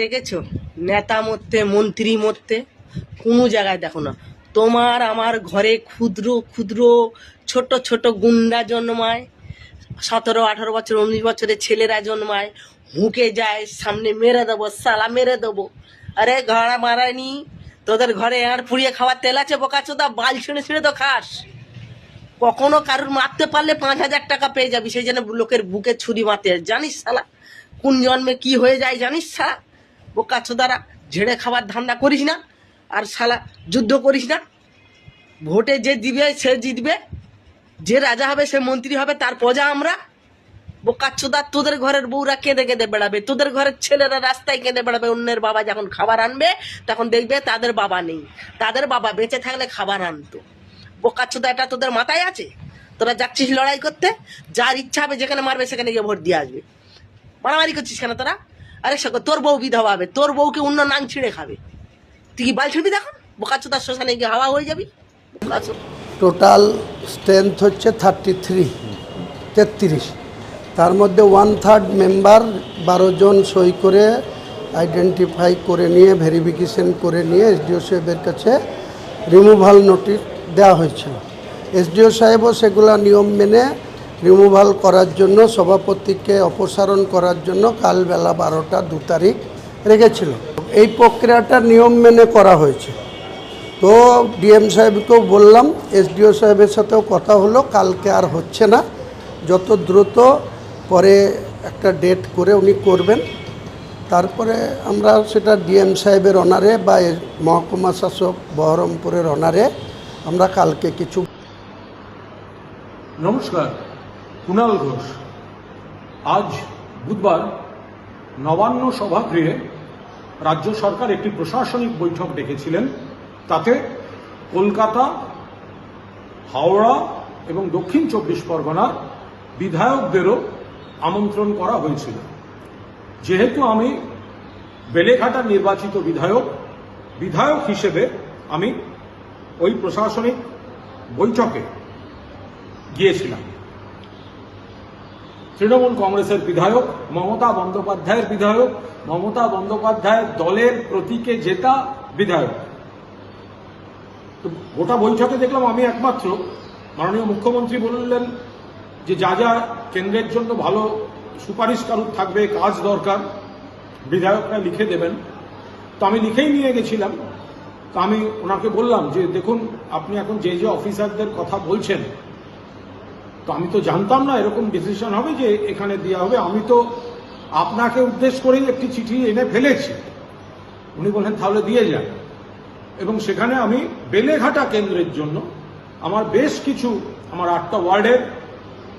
দেখেছো নেতা মরতে মন্ত্রী মরতে কোনো জায়গায় দেখো না। তোমার আমার ঘরে ক্ষুদ্র ক্ষুদ্র ছোট ছোট গুন্ডা জন্মায়, 17-18 বছর 19 বছরের ছেলেরা জন্মায়, হুকে যায় সামনে মেরে দেবো, সালা মেরে দেবো। আরে ঘোড়া মারানি, তোদের ঘরে আর পুড়িয়ে খাওয়ার তেল আছে? বোকাচোদা, বাল ছিঁড়ে ছিঁড়ে তো খাস। কখনো কারুর মারতে পারলে 5,000 টাকা পেয়ে যাবি, সেই জন্য লোকের বুকে ছুরি মারতে জানিস শালা? কোন জন্মে কি হয়ে যায় জানিস শালা? বোকাচোদারা, ঝেড়ে খাবার ধান্দা করিস না, আর শালা যুদ্ধ করিস না। ভোটে যে দিবে সে জিতবে, যে রাজা হবে সে মন্ত্রী হবে, তার প্রজা আমরা। বোকাচোদা, তোদের ঘরের বউরা কেঁদে কেঁদে বেড়াবে, তোদের ঘরের ছেলেরা রাস্তায় কেঁদে বেড়াবে। অন্যের বাবা যখন খাবার আনবে তখন দেখবে তাদের বাবা নেই, তাদের বাবা বেঁচে থাকলে খাবার আনতো। বোকাচোদা, এটা তোদের মাথায় আছে? তোরা যাচ্ছিস লড়াই করতে, যার ইচ্ছা হবে যেখানে মারবে সেখানে গিয়ে ভোট দিয়ে আসবে। মারামারি করছিস কেন তোরা? আরে তোর বউ বিধবা হবে, তোর বউকে অন্য নাং ছিঁড়ে খাবে, তুই কি বাল ছিড়বি? দেখুন বোকাচোদার শ্মশানে গিয়ে হাওয়া হয়ে যাবি। টোটাল স্ট্রেংথ হচ্ছে 33, তার মধ্যে 1/3 মেম্বার 12 জন সই করে আইডেন্টিফাই করে নিয়ে ভেরিফিকেশন করে নিয়ে এসডিও সাহেবের কাছে রিমুভাল নোটিশ দেওয়া হয়েছিল। এসডিও সাহেবও সেগুলা নিয়ম মেনে রিমুভাল করার জন্য সভাপতিকে অপসারণ করার জন্য কাল বেলা 12টা 2 তারিখ রেখেছিল। এই প্রক্রিয়াটা নিয়ম মেনে করা হয়েছে। তো ডিএম সাহেবকেও বললাম, এসডিও সাহেবের সাথেও কথা হলো, কালকে আর হচ্ছে না, যত দ্রুত পরে একটা ডেট করে উনি করবেন। তারপরে আমরা সেটা ডিএম সাহেবের অনারে বা মহকুমা শাসক বহরমপুরের অনারে আমরা কালকে কিছু। নমস্কার, কুণাল ঘোষ। আজ বুধবার নবান্ন সভাগৃহে রাজ্য সরকার একটি প্রশাসনিক বৈঠক ডেকেছিলেন। তাতে কলকাতা, হাওড়া এবং দক্ষিণ 24 পরগনার বিধায়কদেরও আমন্ত্রণ করা হয়েছিল। যেহেতু আমি বেলেঘাটার নির্বাচিত বিধায়ক হিসেবে আমি ওই প্রশাসনিক বৈঠকে গিয়েছিলাম। তৃণমূল কংগ্রেসের বিধায়ক, মমতা বন্দ্যোপাধ্যায়ের দলের প্রতীকে জেতা বিধায়ক। তো গোটা বৈঠকে দেখলাম আমি একমাত্র। মাননীয় মুখ্যমন্ত্রী বললেন যে যা যা কেন্দ্রের জন্য ভালো সুপারিশ কারুর থাকবে, কাজ দরকার, বিধায়করা লিখে দেবেন। তো আমি লিখেই নিয়ে গেছিলাম। তো আমি ওনাকে বললাম যে দেখুন, আপনি এখন যে যে অফিসারদের কথা বলছেন, তো আমি তো জানতাম না এরকম ডিসিশন হবে যে এখানে দেওয়া হবে। আমি তো আপনাকে উদ্দেশ্য করেই একটি চিঠি এনে ফেলেছি। উনি বললেন তাহলে দিয়ে যান। এবং সেখানে আমি বেলেঘাটা কেন্দ্রের জন্য আমার 8টা ওয়ার্ডের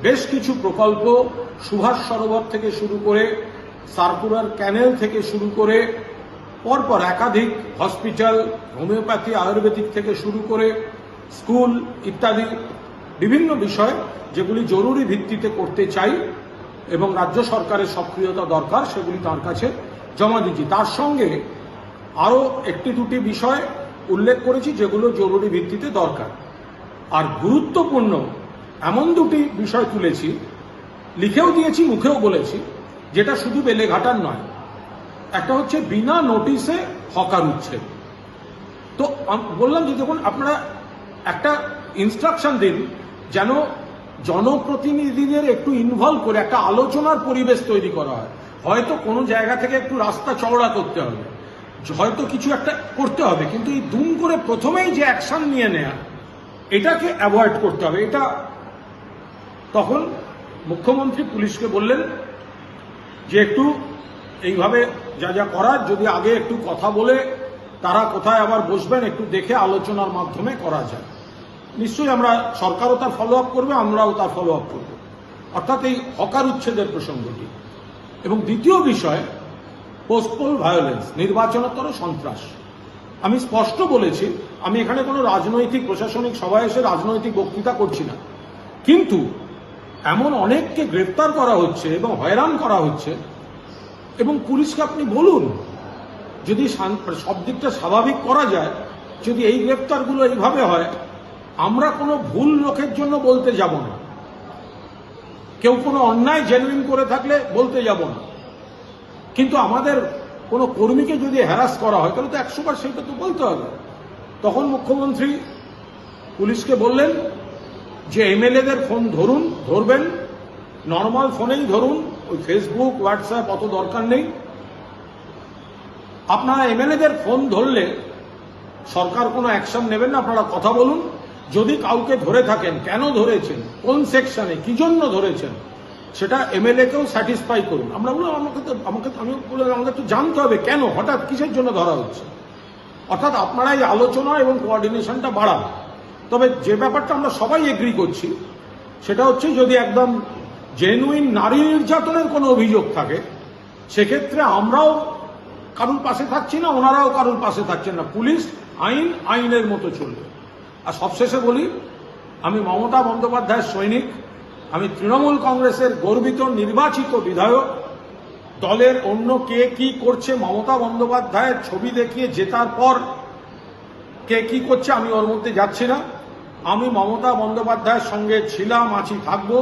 বেশ কিছু প্রকল্প, সুভাষ সরোবর থেকে শুরু করে সার্কুলার ক্যানেল থেকে শুরু করে পরপর একাধিক হসপিটাল, হোমিওপ্যাথি, আয়ুর্বেদিক থেকে শুরু করে স্কুল ইত্যাদি বিভিন্ন বিষয় যেগুলি জরুরি ভিত্তিতে করতে চাই এবং রাজ্য সরকারের সক্রিয়তা দরকার, সেগুলি তার কাছে জমা দিচ্ছি। তার সঙ্গে আরও 1-2টি বিষয় উল্লেখ করেছি যেগুলো জরুরি ভিত্তিতে দরকার। আর গুরুত্বপূর্ণ এমন 2টি বিষয় তুলেছি, লিখেও দিয়েছি, মুখেও বলেছি, যেটা শুধু বেলেঘাটার নয়। একটা হচ্ছে বিনা নোটিশে হকার উচ্ছেদ। তো বললাম যে দেখুন, আপনারা একটা ইনস্ট্রাকশন দিন যেন জনপ্রতিনিধিদের একটু ইনভলভ করে একটা আলোচনার পরিবেশ তৈরি করা হয়। হয়তো কোনো জায়গা থেকে একটু রাস্তা চওড়া করতে হবে, হয়তো কিছু একটা করতে হবে, কিন্তু এই দুম করে প্রথমেই যে অ্যাকশন নিয়ে নেয়া, এটাকে অ্যাভয়েড করতে হবে। এটা তখন মুখ্যমন্ত্রী পুলিশকে বললেন যে একটু এইভাবে যা যা করার, যদি আগে একটু কথা বলে তারা কোথায় আবার বসবেন একটু দেখে আলোচনার মাধ্যমে করা যায়। নিশ্চয়ই আমরা, সরকারও তার ফলো আপ করবে, আমরাও তার ফলো আপ করব, অর্থাৎ এই হকার উচ্ছেদের প্রসঙ্গটি। এবং দ্বিতীয় বিষয়, পোস্টপোল ভায়োলেন্স, নির্বাচনোত্তর সন্ত্রাস। আমি স্পষ্ট বলেছি, আমি এখানে কোনো রাজনৈতিক প্রশাসনিক সভায় এসে রাজনৈতিক বক্তৃতা করছি না, কিন্তু এমন অনেককে গ্রেপ্তার করা হচ্ছে এবং হয়রান করা হচ্ছে। এবং পুলিশকে আপনি বলুন, যদি সব দিকটা স্বাভাবিক করা যায়, যদি এই গ্রেপ্তারগুলো এইভাবে হয়, আমরা কোনো ভুল লোকের জন্য বলতে যাব না, কেউ কোনো অন্যায় জেনুইন করে থাকলে বলতে যাব না, কিন্তু আমাদের কোনো কর্মীকে যদি হ্যারাস করা হয় তাহলে তো 100বার সেটা তো বলতে হবে। তখন মুখ্যমন্ত্রী পুলিশকে বললেন যে এমএলএদের ফোন ধরবেন, নর্মাল ফোনেই ধরুন, ওই ফেসবুক হোয়াটসঅ্যাপ অত দরকার নেই। আপনারা এমএলএদের ফোন ধরলে সরকার কোনো অ্যাকশন নেবেন না, আপনারা কথা বলুন। যদি কাউকে ধরে থাকেন, কেন ধরেছেন, কোন সেকশনে, কি জন্য ধরেছেন, সেটা এমএলএকেও স্যাটিসফাই করুন। আমরা বললাম আমাকে তো জানতে হবে কেন, হঠাৎ কিসের জন্য ধরা হচ্ছে। অর্থাৎ আপনারা এই আলোচনা এবং কোঅর্ডিনেশনটা বাড়ান। তবে যে ব্যাপারটা আমরা সবাই এগ্রি করছি সেটা হচ্ছে যদি একদম জেনুইন নারী নির্যাতনের কোনো অভিযোগ থাকে, সেক্ষেত্রে আমরাও কারুর পাশে থাকছি না, ওনারাও কারুর পাশে থাকছেন না। পুলিশ আইনের মতো চলবে। আর সবশেষে বলি, আমি মমতা বন্দ্যোপাধ্যায়ের সৈনিক, আমি তৃণমূল কংগ্রেসের গর্বিত নির্বাচিত বিধায়ক। দলের অন্য কে কি করছে, মমতা বন্দ্যোপাধ্যায়ের ছবি দেখিয়ে জেতার পর কে কি করছে আমি ওর মধ্যে যাচ্ছি না। আমি মমতা বন্দ্যোপাধ্যায়ের সঙ্গে ছিলাম, আছি, থাকবো।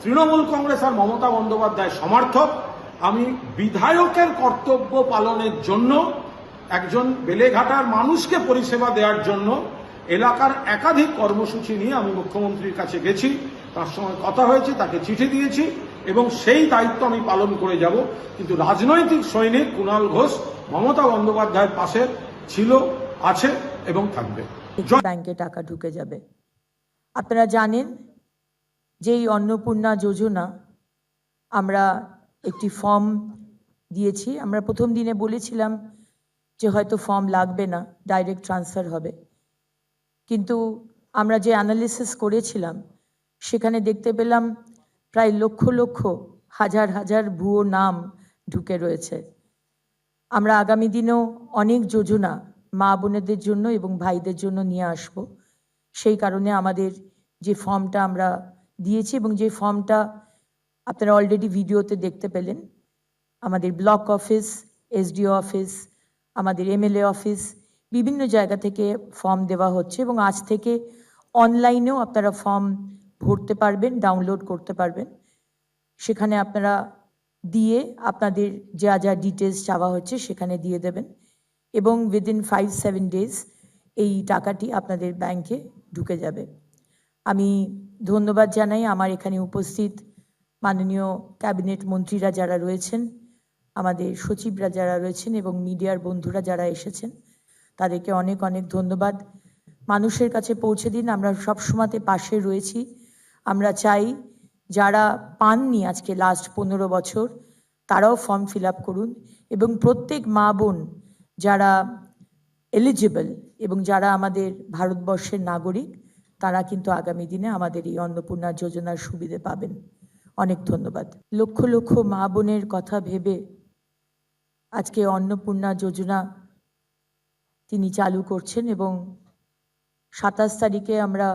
তৃণমূল কংগ্রেস আর মমতা বন্দ্যোপাধ্যায়ের সমর্থক। আমি বিধায়কের কর্তব্য পালনের জন্য, একজন বেলেঘাটার মানুষকে পরিষেবা দেওয়ার জন্য এলাকার একাধিক কর্মসূচি নিয়ে আমি মুখ্যমন্ত্রীর কাছে গেছি, তার সঙ্গে কথা হয়েছে, তাকে চিঠি দিয়েছি এবং সেই দায়িত্ব আমি পালন করে যাব। কিন্তু রাজনৈতিক সৈনিক কুণাল ঘোষ মমতা বন্দ্যোপাধ্যায়ের পাশে ছিল, আছে এবং থাকবে। ব্যাংকে টাকা ঢুকে যাবে। আপনারা জানেন যে এই অন্নপূর্ণা যোজনা আমরা একটি ফর্ম দিয়েছি। আমরা প্রথম দিনে বলেছিলাম যে হয়তো ফর্ম লাগবে না, ডাইরেক্ট ট্রান্সফার হবে, কিন্তু আমরা যে অ্যানালিসিস করেছিলাম সেখানে দেখতে পেলাম প্রায় লক্ষ লক্ষ, হাজার হাজার ভুয়ো নাম ঢুকে রয়েছে। আমরা আগামী দিনেও অনেক যোজনা মা বোনেদের জন্য এবং ভাইদের জন্য নিয়ে আসব। সেই কারণে আমাদের যে ফর্মটা আমরা দিয়েছি এবং যে ফর্মটা আপনারা অলরেডি ভিডিওতে দেখতে পেলেন, আমাদের ব্লক অফিস, এসডিও অফিস, আমাদের এমএলএ অফিস, বিভিন্ন জায়গা থেকে ফর্ম দেওয়া হচ্ছে এবং আজ থেকে অনলাইনেও আপনারা ফর্ম ভরতে পারবেন, ডাউনলোড করতে পারবেন। সেখানে আপনারা দিয়ে আপনাদের যা যা ডিটেলস চাওয়া হচ্ছে সেখানে দিয়ে দেবেন এবং উইদিন 5-7 ডেজ এই টাকাটি আপনাদের ব্যাংকে ঢুকে যাবে। আমি ধন্যবাদ জানাই আমার এখানে উপস্থিত মাননীয় ক্যাবিনেট মন্ত্রীরা যারা রয়েছেন, আমাদের সচিবরা যারা রয়েছেন এবং মিডিয়ার বন্ধুরা যারা এসেছেন, তাদেরকে অনেক অনেক ধন্যবাদ। মানুষের কাছে পৌঁছে দিন, আমরা সবসময়তে পাশে রয়েছি। আমরা চাই যারা পাননি আজকে লাস্ট 15 বছর তারাও ফর্ম ফিল আপ করুন এবং প্রত্যেক মা বোন যারা এলিজিবল এবং যারা আমাদের ভারতবর্ষের নাগরিক তারা কিন্তু আগামী দিনে আমাদের এই অন্নপূর্ণা যোজনার সুবিধে পাবেন। অনেক ধন্যবাদ। লক্ষ লক্ষ মা বোনের কথা ভেবে আজকে অন্নপূর্ণা যোজনা তিনি চালু করছেন এবং 27 তারিখে আমরা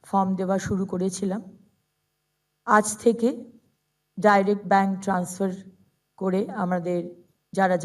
ফর্ম দেওয়া শুরু করেছিলাম। আজ থেকে ডাইরেক্ট ব্যাংক ট্রান্সফার করে আমাদের যারা